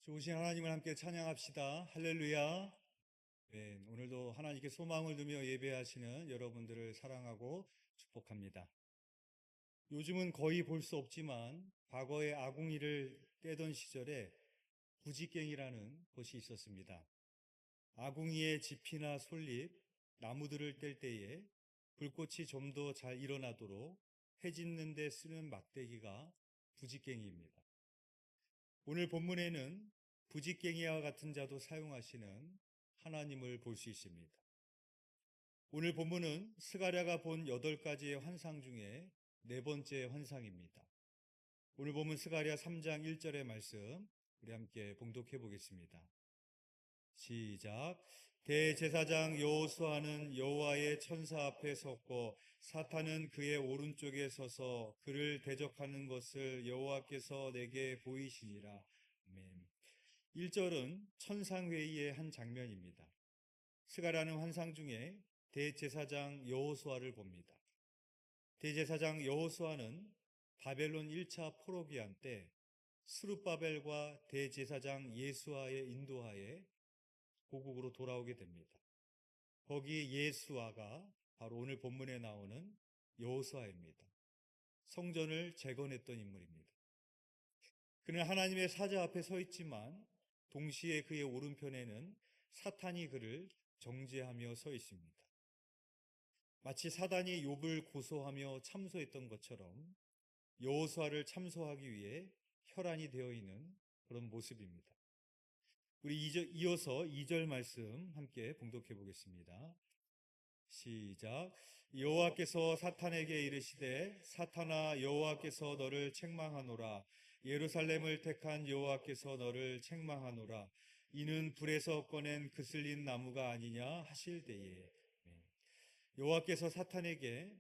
좋으신 하나님을 함께 찬양합시다. 할렐루야. 네, 오늘도 하나님께 소망을 두며 예배하시는 여러분들을 사랑하고 축복합니다. 요즘은 거의 볼 수 없지만 과거에 아궁이를 떼던 시절에 부지깽이라는 것이 있었습니다. 아궁이의 지피나 솔잎, 나무들을 뗄 때에 불꽃이 좀 더 잘 일어나도록 해 짓는 데 쓰는 막대기가 부지깽이입니다. 오늘 본문에는 부지깽이와 같은 자도 사용하시는 하나님을 볼 수 있습니다. 오늘 본문은 스가랴가 본 8가지의 환상 중에 네 번째 환상입니다. 오늘 본문 스가랴 3장 1절의 말씀 우리 함께 봉독해 보겠습니다. 시작. 대제사장 여호수아는 여호와의 천사 앞에 섰고 사탄은 그의 오른쪽에 서서 그를 대적하는 것을 여호와께서 내게 보이시니라. 아멘. 1절은 천상회의의 한 장면입니다. 스가랴는 환상 중에 대제사장 여호수아를 봅니다. 대제사장 여호수아는 바벨론 1차 포로기한 때 스룹바벨과 대제사장 예수아의 인도하에 고국으로 돌아오게 됩니다. 거기 예수아가 바로 오늘 본문에 나오는 여호수아입니다. 성전을 재건했던 인물입니다. 그는 하나님의 사자 앞에 서 있지만 동시에 그의 오른편에는 사탄이 그를 정죄하며 서 있습니다. 마치 사단이 욥을 고소하며 참소했던 것처럼 여호수아를 참소하기 위해 혈안이 되어 있는 그런 모습입니다. 우리 이어서 2절 말씀 함께 봉독해 보겠습니다. 시작. 여호와께서 사탄에게 이르시되 사탄아 여호와께서 너를 책망하노라. 예루살렘을 택한 여호와께서 너를 책망하노라. 이는 불에서 꺼낸 그슬린 나무가 아니냐 하실 때에. 여호와께서 사탄에게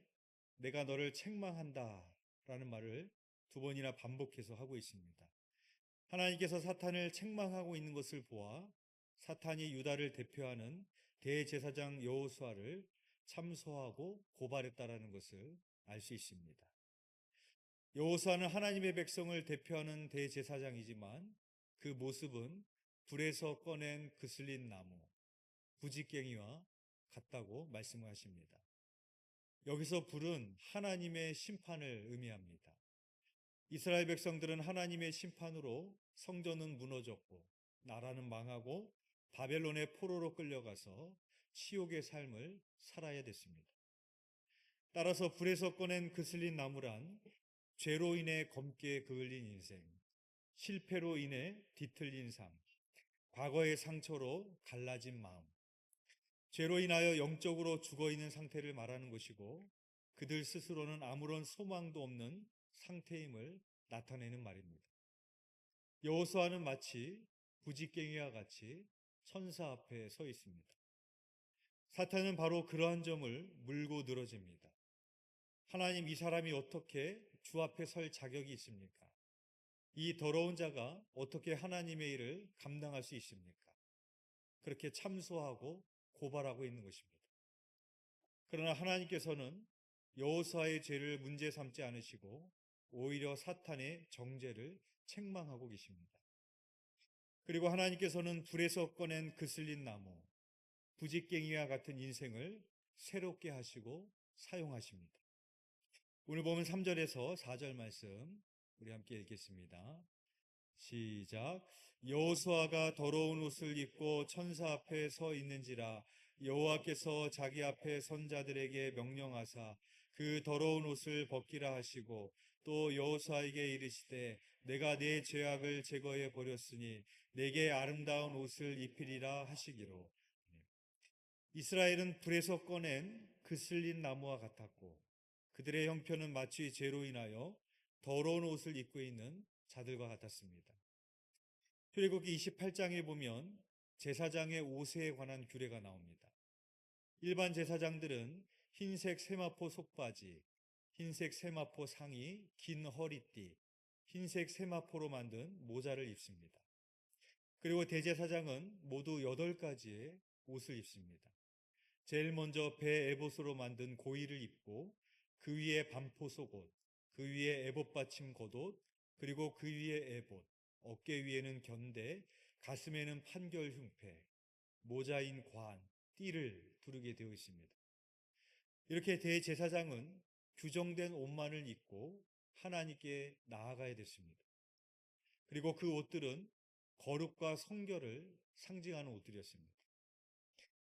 내가 너를 책망한다 라는 말을 두 번이나 반복해서 하고 있습니다. 하나님께서 사탄을 책망하고 있는 것을 보아 사탄이 유다를 대표하는 대제사장 여호수아를 참소하고 고발했다라는 것을 알 수 있습니다. 여호수아는 하나님의 백성을 대표하는 대제사장이지만 그 모습은 불에서 꺼낸 그슬린 나무, 부지깽이와 같다고 말씀하십니다. 여기서 불은 하나님의 심판을 의미합니다. 이스라엘 백성들은 하나님의 심판으로 성전은 무너졌고 나라는 망하고 바벨론의 포로로 끌려가서 치욕의 삶을 살아야 됐습니다. 따라서 불에서 꺼낸 그슬린 나무란 죄로 인해 검게 그을린 인생, 실패로 인해 뒤틀린 삶, 과거의 상처로 갈라진 마음, 죄로 인하여 영적으로 죽어있는 상태를 말하는 것이고 그들 스스로는 아무런 소망도 없는 상태임을 나타내는 말입니다. 여호수아는 마치 부지깽이와 같이 천사 앞에 서 있습니다. 사탄은 바로 그러한 점을 물고 늘어집니다. 하나님, 이 사람이 어떻게 주 앞에 설 자격이 있습니까? 이 더러운 자가 어떻게 하나님의 일을 감당할 수 있습니까? 그렇게 참소하고 고발하고 있는 것입니다. 그러나 하나님께서는 여호수아의 죄를 문제 삼지 않으시고 오히려 사탄의 정죄를 책망하고 계십니다. 그리고 하나님께서는 불에서 꺼낸 그슬린 나무, 부지깽이와 같은 인생을 새롭게 하시고 사용하십니다. 오늘 보면 3절에서 4절 말씀 우리 함께 읽겠습니다. 시작. 여호수아가 더러운 옷을 입고 천사 앞에 서 있는지라 여호와께서 자기 앞에 선자들에게 명령하사 그 더러운 옷을 벗기라 하시고 또 여호수아에게 이르시되 내가 네 죄악을 제거해 버렸으니 내게 아름다운 옷을 입히리라 하시기로. 이스라엘은 불에서 꺼낸 그슬린 나무와 같았고 그들의 형편은 마치 죄로 인하여 더러운 옷을 입고 있는 자들과 같았습니다. 출애굽기 28장에 보면 제사장의 옷에 관한 규례가 나옵니다. 일반 제사장들은 흰색 세마포 속바지, 흰색 세마포 상의, 긴 허리띠, 흰색 세마포로 만든 모자를 입습니다. 그리고 대제사장은 모두 8가지의 옷을 입습니다. 제일 먼저 배 에봇으로 만든 고이를 입고 그 위에 반포 속옷, 그 위에 에봇 받침 겉옷, 그리고 그 위에 에봇, 어깨 위에는 견대, 가슴에는 판결 흉패, 모자인 관, 띠를 두르게 되어 있습니다. 이렇게 대제사장은 규정된 옷만을 입고 하나님께 나아가야 됐습니다. 그리고 그 옷들은 거룩과 성결을 상징하는 옷들이었습니다.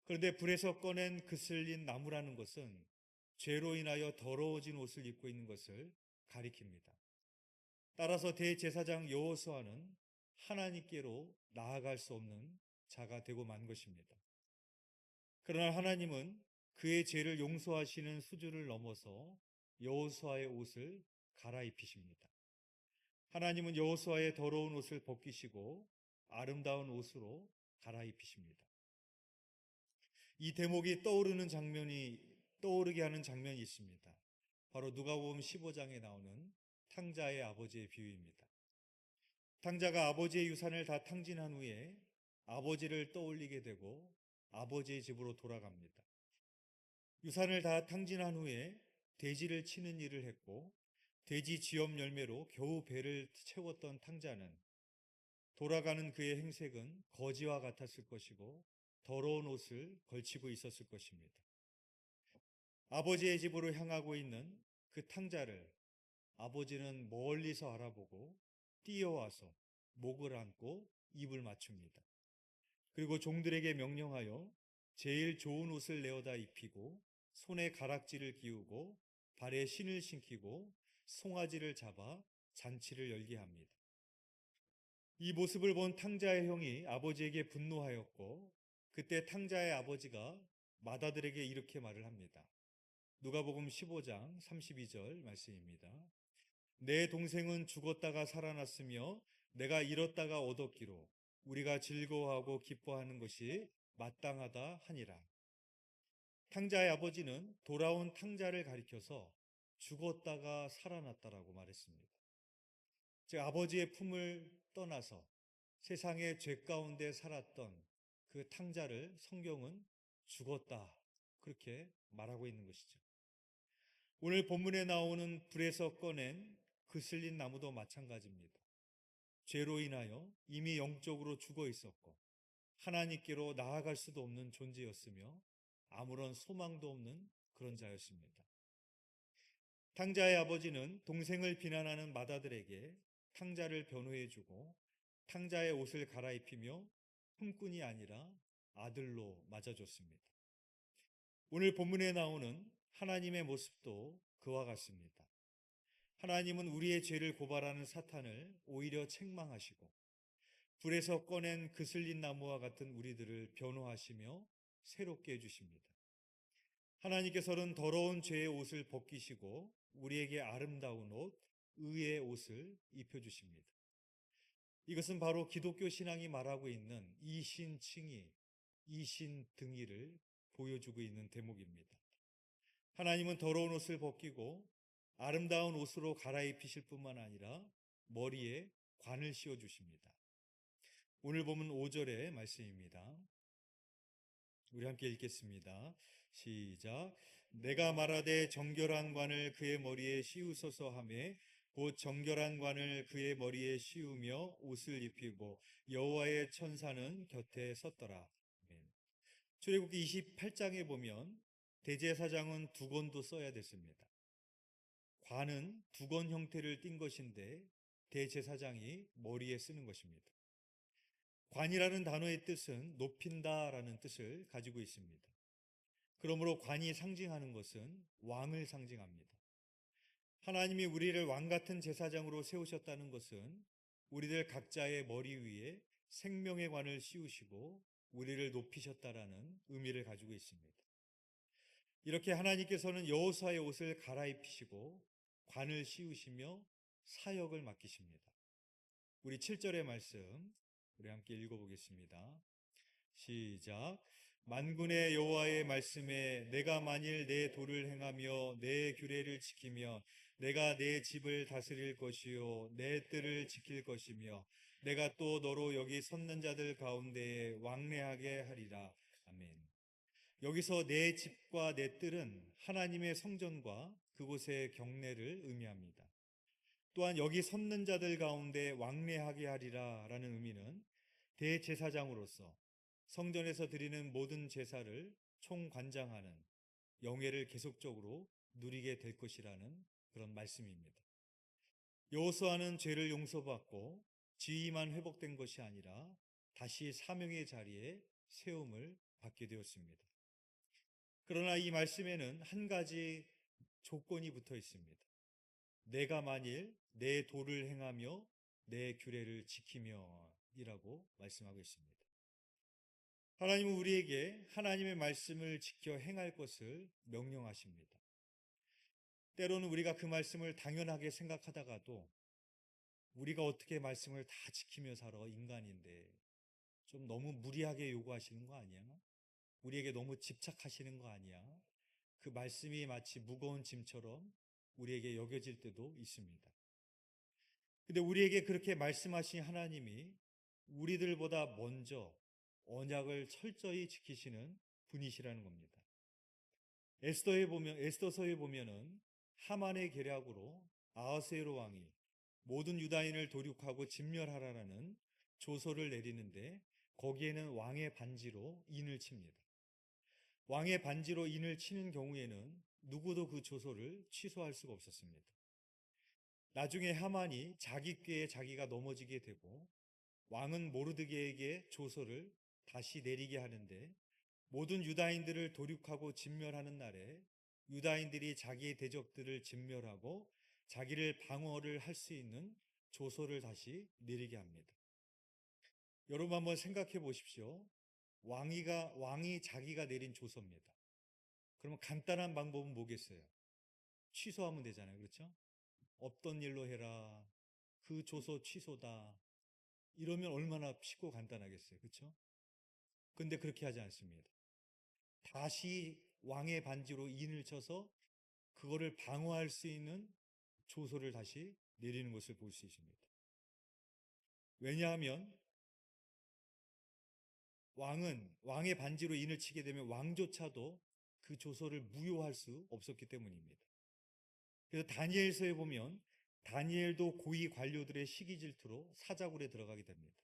그런데 불에서 꺼낸 그슬린 나무라는 것은 죄로 인하여 더러워진 옷을 입고 있는 것을 가리킵니다. 따라서 대제사장 여호수아는 하나님께로 나아갈 수 없는 자가 되고 만 것입니다. 그러나 하나님은 그의 죄를 용서하시는 수준을 넘어서 여호수아의 옷을 갈아입히십니다. 하나님은 여호수아의 더러운 옷을 벗기시고 아름다운 옷으로 갈아입히십니다. 이 대목이 떠오르게 하는 장면이 있습니다. 바로 누가복음 15장에 나오는 탕자의 아버지의 비유입니다. 탕자가 아버지의 유산을 다 탕진한 후에 아버지를 떠올리게 되고 아버지의 집으로 돌아갑니다. 유산을 다 탕진한 후에 돼지를 치는 일을 했고 돼지 지업 열매로 겨우 배를 채웠던 탕자는 돌아가는 그의 행색은 거지와 같았을 것이고 더러운 옷을 걸치고 있었을 것입니다. 아버지의 집으로 향하고 있는 그 탕자를 아버지는 멀리서 알아보고 뛰어와서 목을 안고 입을 맞춥니다. 그리고 종들에게 명령하여 제일 좋은 옷을 내어다 입히고 손에 가락지를 끼우고 발에 신을 신기고 송아지를 잡아 잔치를 열게 합니다. 이 모습을 본 탕자의 형이 아버지에게 분노하였고 그때 탕자의 아버지가 맏아들에게 이렇게 말을 합니다. 누가복음 15장 32절 말씀입니다. 내 동생은 죽었다가 살아났으며 내가 잃었다가 얻었기로 우리가 즐거워하고 기뻐하는 것이 마땅하다 하니라. 탕자의 아버지는 돌아온 탕자를 가리켜서 죽었다가 살아났다라고 말했습니다. 즉 아버지의 품을 떠나서 세상의 죄 가운데 살았던 그 탕자를 성경은 죽었다 그렇게 말하고 있는 것이죠. 오늘 본문에 나오는 불에서 꺼낸 그슬린 나무도 마찬가지입니다. 죄로 인하여 이미 영적으로 죽어 있었고 하나님께로 나아갈 수도 없는 존재였으며 아무런 소망도 없는 그런 자였습니다. 탕자의 아버지는 동생을 비난하는 맏아들에게 탕자를 변호해주고 탕자의 옷을 갈아입히며 품꾼이 아니라 아들로 맞아줬습니다. 오늘 본문에 나오는 하나님의 모습도 그와 같습니다. 하나님은 우리의 죄를 고발하는 사탄을 오히려 책망하시고 불에서 꺼낸 그슬린 나무와 같은 우리들을 변호하시며 새롭게 해주십니다. 하나님께서는 더러운 죄의 옷을 벗기시고 우리에게 아름다운 옷, 의의 옷을 입혀주십니다. 이것은 바로 기독교 신앙이 말하고 있는 이신칭의, 이신등의를 보여주고 있는 대목입니다. 하나님은 더러운 옷을 벗기고 아름다운 옷으로 갈아입히실 뿐만 아니라 머리에 관을 씌워주십니다. 오늘 보면 5절의 말씀입니다. 우리 함께 읽겠습니다. 시작. 내가 말하되 정결한 관을 그의 머리에 씌우소서 하매 곧 정결한 관을 그의 머리에 씌우며 옷을 입히고 여호와의 천사는 곁에 섰더라. 출애굽기 28장에 보면 대제사장은 두건도 써야 됐습니다. 관은 두건 형태를 띈 것인데 대제사장이 머리에 쓰는 것입니다. 관이라는 단어의 뜻은 높인다라는 뜻을 가지고 있습니다. 그러므로 관이 상징하는 것은 왕을 상징합니다. 하나님이 우리를 왕 같은 제사장으로 세우셨다는 것은 우리들 각자의 머리 위에 생명의 관을 씌우시고 우리를 높이셨다라는 의미를 가지고 있습니다. 이렇게 하나님께서는 여호수아의 옷을 갈아입히시고 관을 씌우시며 사역을 맡기십니다. 우리 7절의 말씀 우리 함께 읽어보겠습니다. 시작. 만군의 여호와의 말씀에 내가 만일 내 도를 행하며 내 규례를 지키며 내가 내 집을 다스릴 것이요 내 뜰을 지킬 것이며 내가 또 너로 여기 섰는 자들 가운데에 왕래하게 하리라. 아멘. 여기서 내 집과 내 뜰은 하나님의 성전과 그곳의 경내를 의미합니다. 또한 여기 섰는 자들 가운데 왕래하게 하리라 라는 의미는 대제사장으로서 성전에서 드리는 모든 제사를 총관장하는 영예를 계속적으로 누리게 될 것이라는 그런 말씀입니다. 여호수아는 죄를 용서받고 지위만 회복된 것이 아니라 다시 사명의 자리에 세움을 받게 되었습니다. 그러나 이 말씀에는 한 가지 조건이 붙어 있습니다. 내가 만일 내 도를 행하며 내 규례를 지키며 이라고 말씀하고 있습니다. 하나님은 우리에게 하나님의 말씀을 지켜 행할 것을 명령하십니다. 때로는 우리가 그 말씀을 당연하게 생각하다가도 우리가 어떻게 말씀을 다 지키며 살아 인간인데 좀 너무 무리하게 요구하시는 거 아니야? 우리에게 너무 집착하시는 거 아니야? 그 말씀이 마치 무거운 짐처럼 우리에게 여겨질 때도 있습니다. 근데 우리에게 그렇게 말씀하신 하나님이 우리들보다 먼저 언약을 철저히 지키시는 분이시라는 겁니다. 에스더서에 보면은 하만의 계략으로 아하스웨로 왕이 모든 유다인을 도륙하고 진멸하라라는 조서를 내리는데 거기에는 왕의 반지로 인을 칩니다. 왕의 반지로 인을 치는 경우에는 누구도 그 조서를 취소할 수가 없었습니다. 나중에 하만이 자기 꾀에 자기가 넘어지게 되고 왕은 모르드게에게 조서를 다시 내리게 하는데 모든 유다인들을 도륙하고 진멸하는 날에 유다인들이 자기의 대적들을 진멸하고 자기를 방어를 할 수 있는 조서를 다시 내리게 합니다. 여러분 한번 생각해 보십시오. 왕이 자기가 내린 조서입니다. 그러면 간단한 방법은 뭐겠어요? 취소하면 되잖아요. 그렇죠? 없던 일로 해라. 그 조서 취소다. 이러면 얼마나 쉽고 간단하겠어요. 그렇죠? 근데 그렇게 하지 않습니다. 다시 왕의 반지로 인을 쳐서 그거를 방어할 수 있는 조서를 다시 내리는 것을 볼 수 있습니다. 왜냐하면 왕의 반지로 인을 치게 되면 왕조차도 그 조서를 무효할 수 없었기 때문입니다. 그래서 다니엘서에 보면 다니엘도 고위 관료들의 시기 질투로 사자굴에 들어가게 됩니다.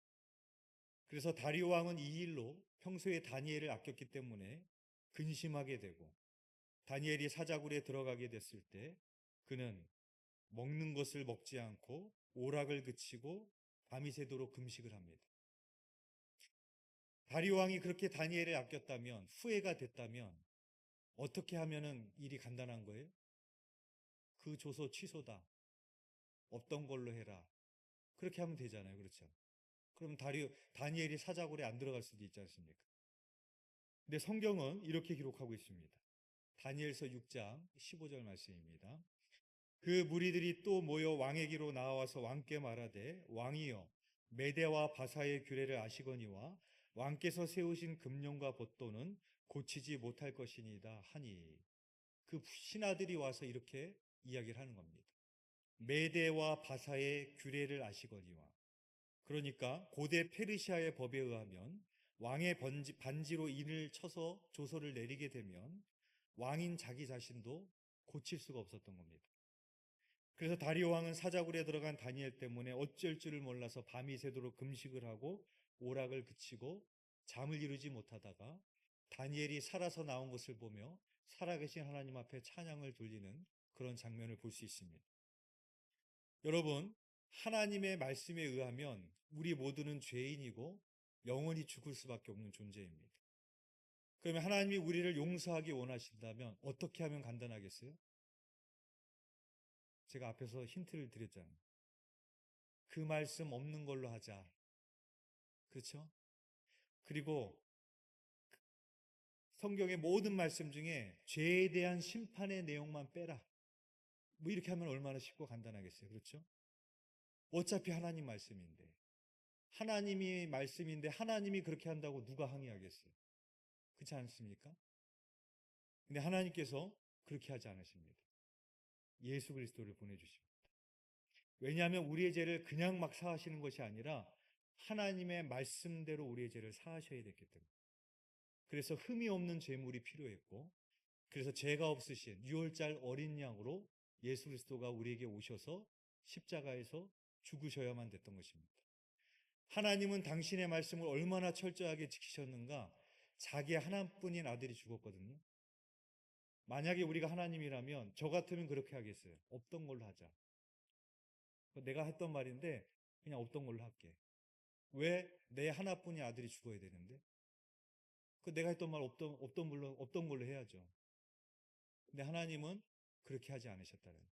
그래서 다리오 왕은 이 일로 평소에 다니엘을 아꼈기 때문에 근심하게 되고 다니엘이 사자굴에 들어가게 됐을 때 그는 먹는 것을 먹지 않고 오락을 그치고 밤이 새도록 금식을 합니다. 다리오 왕이 그렇게 다니엘을 아꼈다면 후회가 됐다면 어떻게 하면은 일이 간단한 거예요? 그 조서 취소다. 없던 걸로 해라. 그렇게 하면 되잖아요. 그렇죠? 그럼 다니엘이 사자굴에 안 들어갈 수도 있지 않습니까? 근데 성경은 이렇게 기록하고 있습니다. 다니엘서 6장 15절 말씀입니다. 그 무리들이 또 모여 왕에게로 나와서 왕께 말하되 왕이여 메대와 바사의 규례를 아시거니와 왕께서 세우신 금령과 법도는 고치지 못할 것이니이다 하니 그 신하들이 와서 이렇게 이야기를 하는 겁니다. 메대와 바사의 규례를 아시거니와 그러니까 고대 페르시아의 법에 의하면 왕의 반지로 인을 쳐서 조서를 내리게 되면 왕인 자기 자신도 고칠 수가 없었던 겁니다. 그래서 다리오 왕은 사자굴에 들어간 다니엘 때문에 어쩔 줄을 몰라서 밤이 새도록 금식을 하고 오락을 그치고 잠을 이루지 못하다가 다니엘이 살아서 나온 것을 보며 살아계신 하나님 앞에 찬양을 돌리는 그런 장면을 볼 수 있습니다. 여러분, 하나님의 말씀에 의하면 우리 모두는 죄인이고 영원히 죽을 수밖에 없는 존재입니다. 그러면 하나님이 우리를 용서하기 원하신다면 어떻게 하면 간단하겠어요? 제가 앞에서 힌트를 드렸잖아요. 그 말씀 없는 걸로 하자. 그렇죠? 그리고 성경의 모든 말씀 중에 죄에 대한 심판의 내용만 빼라. 뭐 이렇게 하면 얼마나 쉽고 간단하겠어요. 그렇죠? 어차피 하나님 말씀인데. 하나님이 말씀인데 하나님이 그렇게 한다고 누가 항의하겠어요? 그렇지 않습니까? 근데 하나님께서 그렇게 하지 않으십니다. 예수 그리스도를 보내주십니다. 왜냐하면 우리의 죄를 그냥 막 사하시는 것이 아니라 하나님의 말씀대로 우리의 죄를 사하셔야 됐기 때문에. 그래서 흠이 없는 제물이 필요했고 그래서 죄가 없으신 유월절 어린 양으로 예수 그리스도가 우리에게 오셔서 십자가에서 죽으셔야만 됐던 것입니다. 하나님은 당신의 말씀을 얼마나 철저하게 지키셨는가? 자기 하나뿐인 아들이 죽었거든요. 만약에 우리가 하나님이라면 저 같으면 그렇게 하겠어요. 없던 걸로 하자. 내가 했던 말인데 그냥 없던 걸로 할게. 왜 내 하나뿐인 아들이 죽어야 되는데? 내가 했던 말 없던 걸로 해야죠. 근데 하나님은 그렇게 하지 않으셨다는 거예요.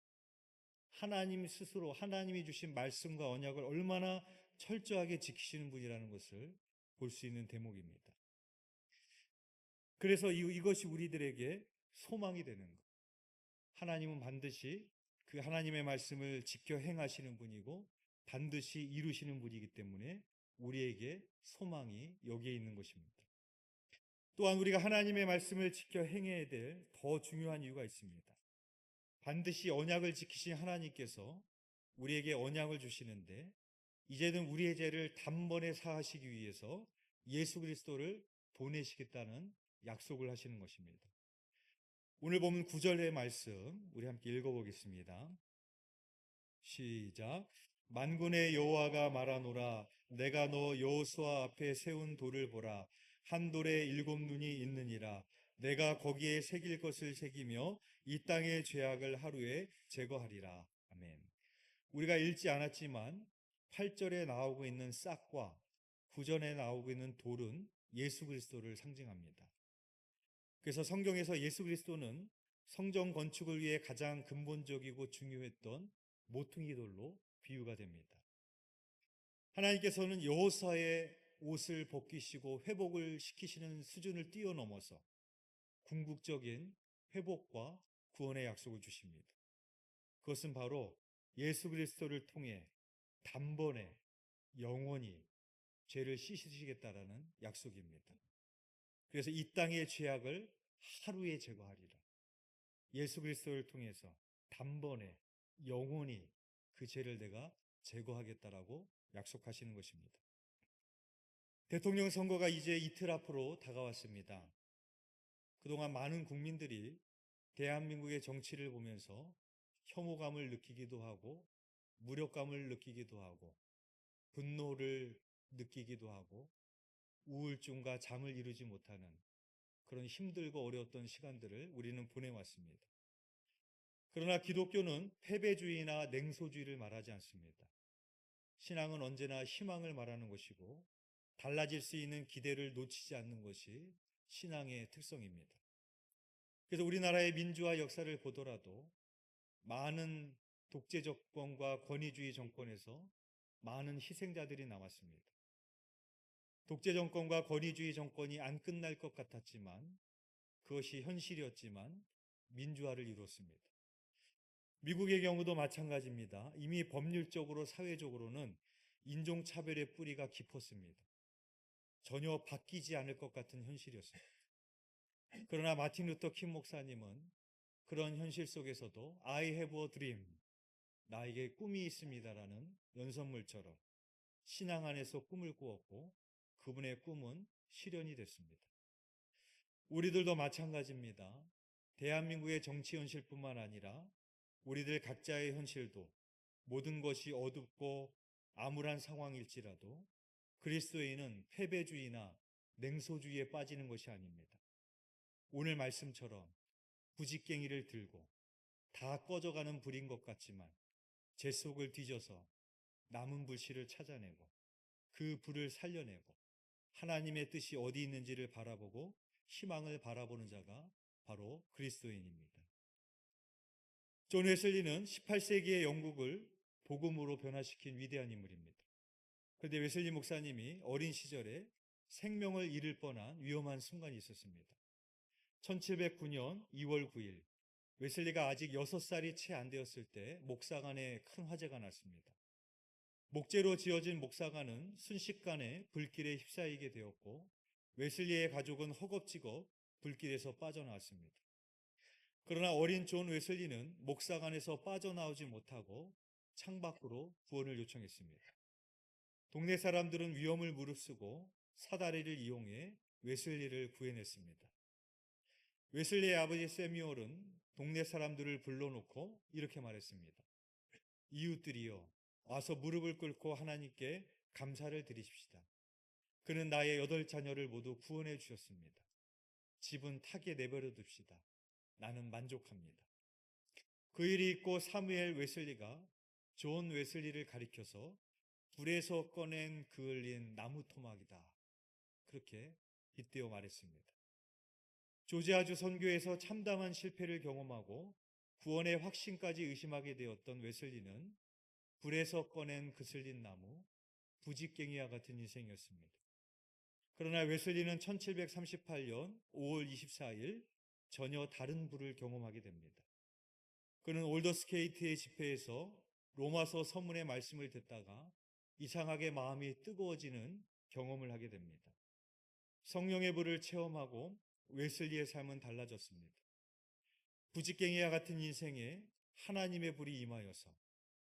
하나님 스스로 하나님이 주신 말씀과 언약을 얼마나 철저하게 지키시는 분이라는 것을 볼 수 있는 대목입니다. 그래서 이것이 우리들에게 소망이 되는 것. 하나님은 반드시 그 하나님의 말씀을 지켜 행하시는 분이고 반드시 이루시는 분이기 때문에 우리에게 소망이 여기에 있는 것입니다. 또한 우리가 하나님의 말씀을 지켜 행해야 될 더 중요한 이유가 있습니다. 반드시 언약을 지키신 하나님께서 우리에게 언약을 주시는데 이제는 우리의 죄를 단번에 사하시기 위해서 예수 그리스도를 보내시겠다는 약속을 하시는 것입니다. 오늘 보면 9절의 말씀 우리 함께 읽어보겠습니다. 시작. 만군의 여호와가 말하노라 내가 너 여호수아 앞에 세운 돌을 보라 한 돌에 7눈이 있느니라 내가 거기에 새길 것을 새기며 이 땅의 죄악을 하루에 제거하리라. 아멘. 우리가 읽지 않았지만 8절에 나오고 있는 싹과 9절에 나오고 있는 돌은 예수 그리스도를 상징합니다. 그래서 성경에서 예수 그리스도는 성전 건축을 위해 가장 근본적이고 중요했던 모퉁이 돌로 비유가 됩니다. 하나님께서는 여호수아의 옷을 벗기시고 회복을 시키시는 수준을 뛰어넘어서 궁극적인 회복과 구원의 약속을 주십니다. 그것은 바로 예수 그리스도를 통해 단번에 영원히 죄를 씻으시겠다라는 약속입니다. 그래서 이 땅의 죄악을 하루에 제거하리라. 예수 그리스도를 통해서 단번에 영원히 그 죄를 내가 제거하겠다라고 약속하시는 것입니다. 대통령 선거가 이제 이틀 앞으로 다가왔습니다. 그동안 많은 국민들이 대한민국의 정치를 보면서 혐오감을 느끼기도 하고 무력감을 느끼기도 하고 분노를 느끼기도 하고 우울증과 잠을 이루지 못하는 그런 힘들고 어려웠던 시간들을 우리는 보내왔습니다. 그러나 기독교는 패배주의나 냉소주의를 말하지 않습니다. 신앙은 언제나 희망을 말하는 것이고 달라질 수 있는 기대를 놓치지 않는 것이 신앙의 특성입니다. 그래서 우리나라의 민주화 역사를 보더라도 많은 독재 정권과 권위주의 정권에서 많은 희생자들이 나왔습니다. 독재 정권과 권위주의 정권이 안 끝날 것 같았지만 그것이 현실이었지만 민주화를 이뤘습니다. 미국의 경우도 마찬가지입니다. 이미 법률적으로 사회적으로는 인종차별의 뿌리가 깊었습니다. 전혀 바뀌지 않을 것 같은 현실이었습니다. 그러나 마틴 루터 킹 목사님은 그런 현실 속에서도 I have a dream, 나에게 꿈이 있습니다라는 연설문처럼 신앙 안에서 꿈을 꾸었고 그분의 꿈은 실현이 됐습니다. 우리들도 마찬가지입니다. 대한민국의 정치 현실뿐만 아니라 우리들 각자의 현실도 모든 것이 어둡고 암울한 상황일지라도 그리스도인은 패배주의나 냉소주의에 빠지는 것이 아닙니다. 오늘 말씀처럼 부직갱이를 들고 다 꺼져가는 불인 것 같지만 제 속을 뒤져서 남은 불씨를 찾아내고 그 불을 살려내고 하나님의 뜻이 어디 있는지를 바라보고 희망을 바라보는 자가 바로 그리스도인입니다. 존 웨슬리는 18세기의 영국을 복음으로 변화시킨 위대한 인물입니다. 그런데 웨슬리 목사님이 어린 시절에 생명을 잃을 뻔한 위험한 순간이 있었습니다. 1709년 2월 9일 웨슬리가 아직 6살이 채 안 되었을 때 목사관에 큰 화재가 났습니다. 목재로 지어진 목사관은 순식간에 불길에 휩싸이게 되었고 웨슬리의 가족은 허겁지겁 불길에서 빠져나왔습니다. 그러나 어린 존 웨슬리는 목사관에서 빠져나오지 못하고 창밖으로 구원을 요청했습니다. 동네 사람들은 위험을 무릅쓰고 사다리를 이용해 웨슬리를 구해냈습니다. 웨슬리의 아버지 세뮤얼은 동네 사람들을 불러놓고 이렇게 말했습니다. 이웃들이여 와서 무릎을 꿇고 하나님께 감사를 드리십시다. 그는 나의 8자녀를 모두 구원해 주셨습니다. 집은 타게 내버려 둡시다. 나는 만족합니다. 그 일이 있고 사무엘 웨슬리가 존 웨슬리를 가리켜서 불에서 꺼낸 그을린 나무 토막이다. 그렇게 빗대어 말했습니다. 조지아주 선교에서 참담한 실패를 경험하고 구원의 확신까지 의심하게 되었던 웨슬리는 불에서 꺼낸 그슬린 나무, 부직갱이와 같은 인생이었습니다. 그러나 웨슬리는 1738년 5월 24일 전혀 다른 불을 경험하게 됩니다. 그는 올더스케이트의 집회에서 로마서 서문의 말씀을 듣다가 이상하게 마음이 뜨거워지는 경험을 하게 됩니다. 성령의 불을 체험하고 웨슬리의 삶은 달라졌습니다. 부직갱이와 같은 인생에 하나님의 불이 임하여서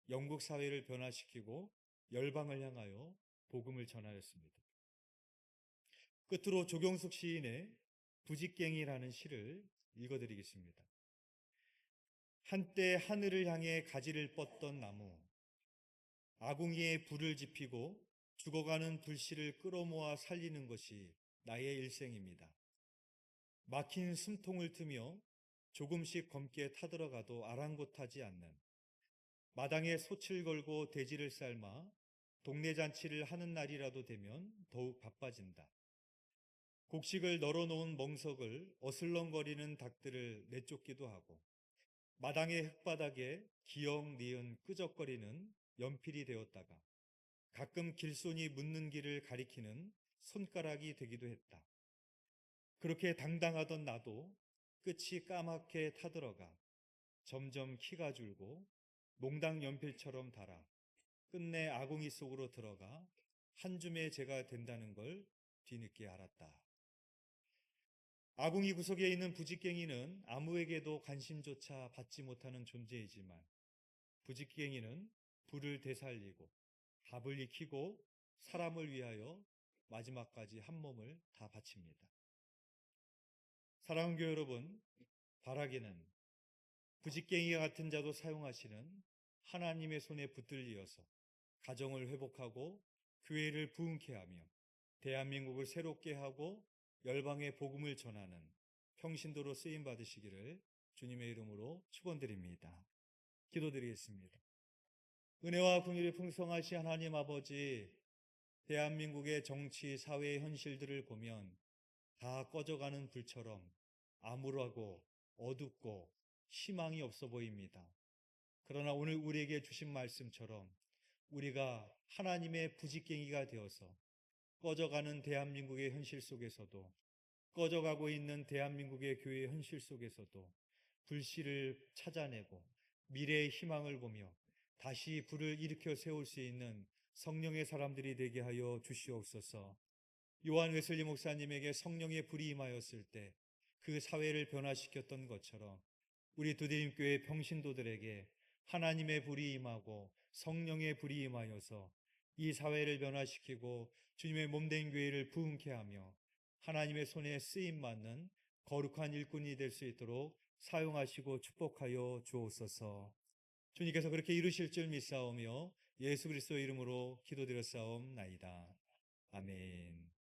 영국 사회를 변화시키고 열방을 향하여 복음을 전하였습니다. 끝으로 조경숙 시인의 부직갱이라는 시를 읽어드리겠습니다. 한때 하늘을 향해 가지를 뻗던 나무, 아궁이에 불을 지피고 죽어가는 불씨를 끌어모아 살리는 것이 나의 일생입니다. 막힌 숨통을 트며 조금씩 검게 타들어가도 아랑곳하지 않는, 마당에 솥을 걸고 돼지를 삶아 동네 잔치를 하는 날이라도 되면 더욱 바빠진다. 곡식을 널어놓은 멍석을 어슬렁거리는 닭들을 내쫓기도 하고, 마당의 흙바닥에 기역 니은 끄적거리는 연필이 되었다가 가끔 길손이 묻는 길을 가리키는 손가락이 되기도 했다. 그렇게 당당하던 나도 끝이 까맣게 타들어가 점점 키가 줄고 몽당 연필처럼 달아 끝내 아궁이 속으로 들어가 한 줌의 재가 된다는 걸 뒤늦게 알았다. 아궁이 구석에 있는 부직갱이는 아무에게도 관심조차 받지 못하는 존재이지만 부직갱이는 불을 되살리고 밥을 익히고 사람을 위하여 마지막까지 한 몸을 다 바칩니다. 사랑하는 교회 여러분, 바라기는 부직갱이와 같은 자도 사용하시는 하나님의 손에 붙들리어서 가정을 회복하고 교회를 부흥케 하며 대한민국을 새롭게 하고 열방의 복음을 전하는 평신도로 쓰임 받으시기를 주님의 이름으로 축원드립니다. 기도드리겠습니다. 은혜와 긍휼이 풍성하신 하나님 아버지, 대한민국의 정치, 사회의 현실들을 보면 다 꺼져가는 불처럼 암울하고 어둡고 희망이 없어 보입니다. 그러나 오늘 우리에게 주신 말씀처럼 우리가 하나님의 부직갱이가 되어서 꺼져가는 대한민국의 현실 속에서도, 꺼져가고 있는 대한민국의 교회의 현실 속에서도 불씨를 찾아내고 미래의 희망을 보며 다시 불을 일으켜 세울 수 있는 성령의 사람들이 되게 하여 주시옵소서. 요한 웨슬리 목사님에게 성령의 불이 임하였을 때 그 사회를 변화시켰던 것처럼 우리 두드림교회 평신도들에게 하나님의 불이 임하고 성령의 불이 임하여서 이 사회를 변화시키고 주님의 몸된 교회를 부흥케 하며 하나님의 손에 쓰임받는 거룩한 일꾼이 될 수 있도록 사용하시고 축복하여 주옵소서. 주님께서 그렇게 이루실 줄 믿사오며 예수 그리스도의 이름으로 기도드렸사옵나이다. 아멘.